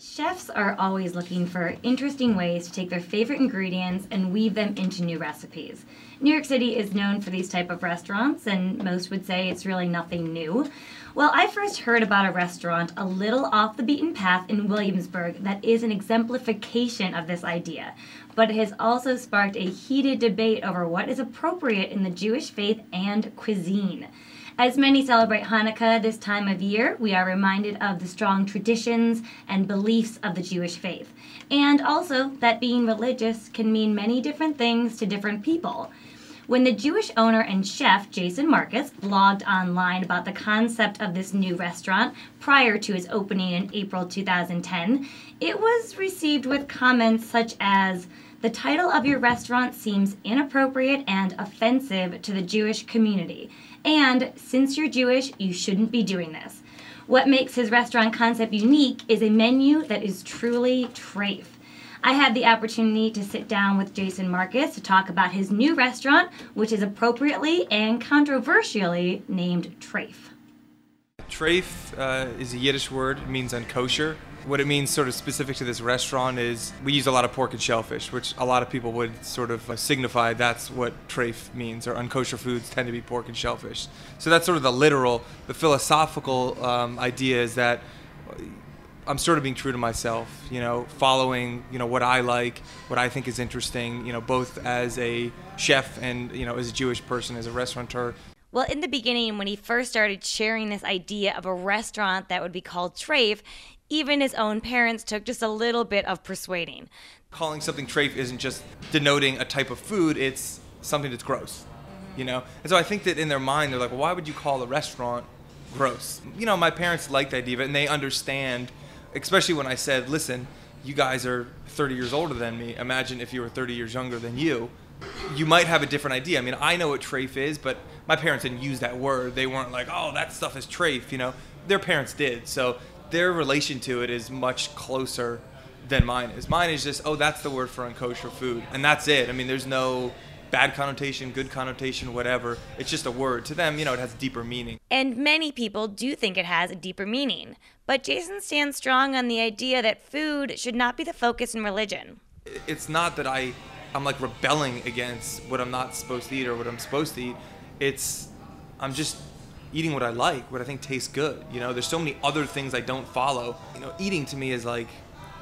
Chefs are always looking for interesting ways to take their favorite ingredients and weave them into new recipes. New York City is known for these type of restaurants, and most would say it's really nothing new. Well, I first heard about a restaurant a little off the beaten path in Williamsburg that is an exemplification of this idea, but it has also sparked a heated debate over what is appropriate in the Jewish faith and cuisine. As many celebrate Hanukkah this time of year, we are reminded of the strong traditions and beliefs of the Jewish faith, and also that being religious can mean many different things to different people. When the Jewish owner and chef Jason Marcus blogged online about the concept of this new restaurant prior to its opening in April 2010, it was received with comments such as, "The title of your restaurant seems inappropriate and offensive to the Jewish community. And since you're Jewish, you shouldn't be doing this." What makes his restaurant concept unique is a menu that is truly Traif. I had the opportunity to sit down with Jason Marcus to talk about his new restaurant, which is appropriately and controversially named Traif. Traif is a Yiddish word. It means unkosher. What it means sort of specific to this restaurant is we use a lot of pork and shellfish, which a lot of people would sort of signify that's what Traif means, or unkosher foods tend to be pork and shellfish. So that's sort of the literal. The philosophical idea is that I'm sort of being true to myself, following, what I like, what I think is interesting, both as a chef and, as a Jewish person, as a restaurateur. Well, in the beginning, when he first started sharing this idea of a restaurant that would be called Traif, even his own parents took just a little bit of persuading. Calling something Traif isn't just denoting a type of food, it's something that's gross, And so I think that in their mind, they're like, well, why would you call the restaurant gross? My parents liked the idea of it, and they understand, especially when I said, listen, you guys are 30 years older than me. Imagine if you were 30 years younger than you. You might have a different idea. I mean, I know what Traif is, but my parents didn't use that word. They weren't like, oh, that stuff is Traif, Their parents did. So their relation to it is much closer than mine is. Mine is just, oh, that's the word for unkosher food. And that's it. I mean, there's no bad connotation, good connotation, whatever. It's just a word. To them, it has deeper meaning. And many people do think it has a deeper meaning. But Jason stands strong on the idea that food should not be the focus in religion. It's not that I'm like rebelling against what I'm not supposed to eat or what I'm supposed to eat. I'm just eating what I like, what I think tastes good. There's so many other things I don't follow. Eating to me is like,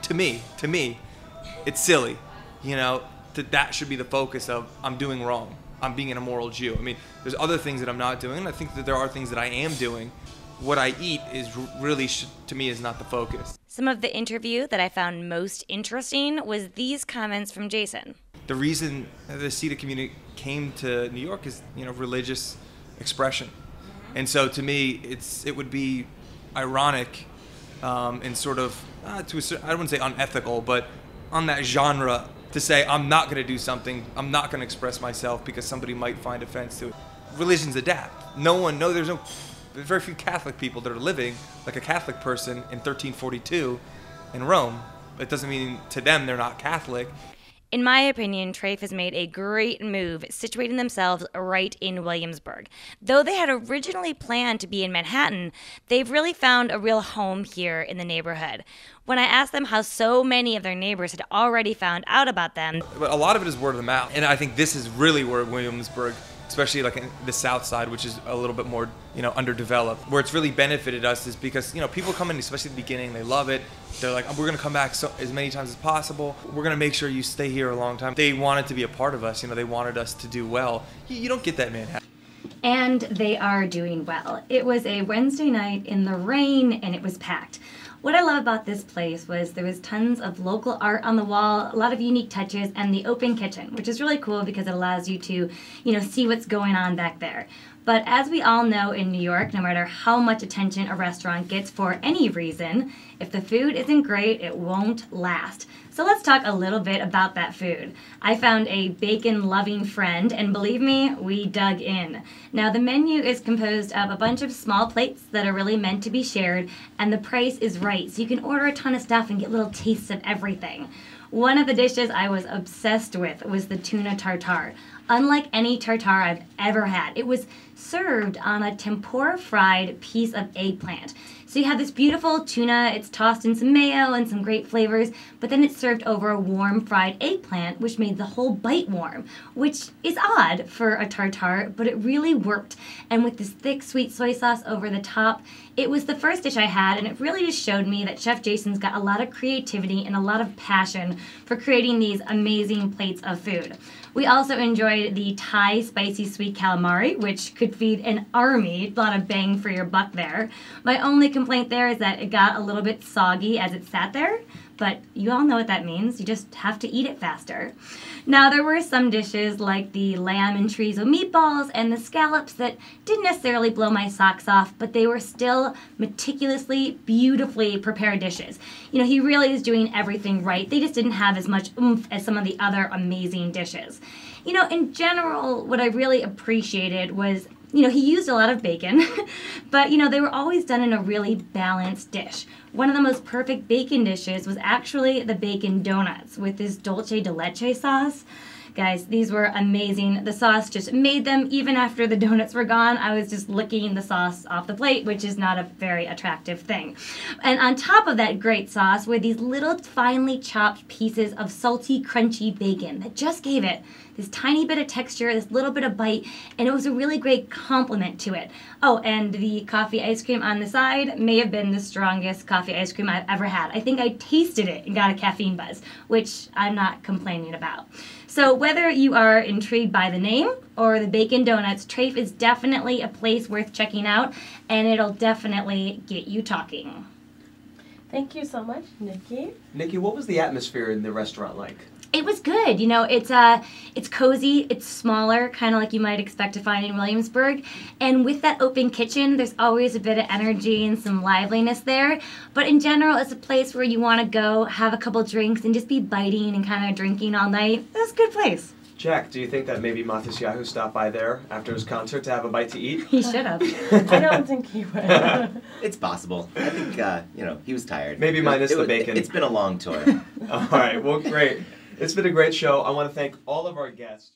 to me, it's silly. That should be the focus of I'm doing wrong. I'm being an immoral Jew. I mean, there's other things that I'm not doing, and I think that there are things that I am doing. What I eat is really, to me, is not the focus. Some of the interview that I found most interesting was these comments from Jason. The reason the Sida community came to New York is, religious expression. And so to me, it would be ironic and sort of, I wouldn't say unethical, but on that genre to say I'm not going to do something, I'm not going to express myself because somebody might find offense to it. Religions adapt. There's very few Catholic people that are living like a Catholic person in 1342 in Rome. It doesn't mean to them they're not Catholic. In my opinion, Traif has made a great move situating themselves right in Williamsburg. Though they had originally planned to be in Manhattan, they've really found a real home here in the neighborhood. When I asked them how so many of their neighbors had already found out about them. But a lot of it is word of mouth. And I think this is really where Williamsburg, especially like in the south side, which is a little bit more, underdeveloped, where it's really benefited us is because, people come in, especially at the beginning, they love it. They're like, we're going to come back as many times as possible. We're going to make sure you stay here a long time. They wanted to be a part of us. They wanted us to do well. You don't get that in Manhattan. And they are doing well. It was a Wednesday night in the rain, and it was packed. What I love about this place was there was tons of local art on the wall, a lot of unique touches, and the open kitchen, which is really cool because it allows you to, see what's going on back there. But as we all know in New York, no matter how much attention a restaurant gets for any reason, if the food isn't great, it won't last. So let's talk a little bit about that food. I found a bacon-loving friend, and believe me, we dug in. Now, the menu is composed of a bunch of small plates that are really meant to be shared, and the price is right, so you can order a ton of stuff and get little tastes of everything. One of the dishes I was obsessed with was the tuna tartare. Unlike any tartare I've ever had, it was served on a tempura fried piece of eggplant. So you have this beautiful tuna, it's tossed in some mayo and some great flavors, but then it's served over a warm fried eggplant, which made the whole bite warm, which is odd for a tartare, but it really worked. And with this thick sweet soy sauce over the top, it was the first dish I had, and it really just showed me that Chef Jason's got a lot of creativity and a lot of passion for creating these amazing plates of food. We also enjoyed the Thai spicy sweet calamari, which could feed an army. A lot of bang for your buck there. My only complaint there is that it got a little bit soggy as it sat there, but you all know what that means. You just have to eat it faster. Now, there were some dishes like the lamb and chorizo meatballs and the scallops that didn't necessarily blow my socks off, but they were still meticulously, beautifully prepared dishes. You know, he really is doing everything right. They just didn't have as much oomph as some of the other amazing dishes. You know, in general, what I really appreciated was, you know, he used a lot of bacon, but, you know, they were always done in a really balanced dish. One of the most perfect bacon dishes was actually the bacon donuts with this dulce de leche sauce. Guys, these were amazing. The sauce just made them. Even after the donuts were gone, I was just licking the sauce off the plate, which is not a very attractive thing. And on top of that great sauce were these little finely chopped pieces of salty, crunchy bacon that just gave it this tiny bit of texture, this little bit of bite, and it was a really great compliment to it. Oh, and the coffee ice cream on the side may have been the strongest coffee ice cream I've ever had. I think I tasted it and got a caffeine buzz, which I'm not complaining about. So whether you are intrigued by the name or the bacon donuts, Traif is definitely a place worth checking out, and it'll definitely get you talking. Thank you so much, Nikki. Nikki, what was the atmosphere in the restaurant like? It was good. You know, it's cozy, it's smaller, kind of like you might expect to find in Williamsburg. And with that open kitchen, there's always a bit of energy and some liveliness there. But in general, it's a place where you want to go, have a couple drinks, and just be biting and kind of drinking all night. It's a good place. Jack, do you think that maybe Matisyahu stopped by there after his concert to have a bite to eat? He should have. I don't think he would. It's possible. I think, you know, he was tired. Maybe minus the bacon. It's been a long tour. All right, well, great. It's been a great show. I want to thank all of our guests.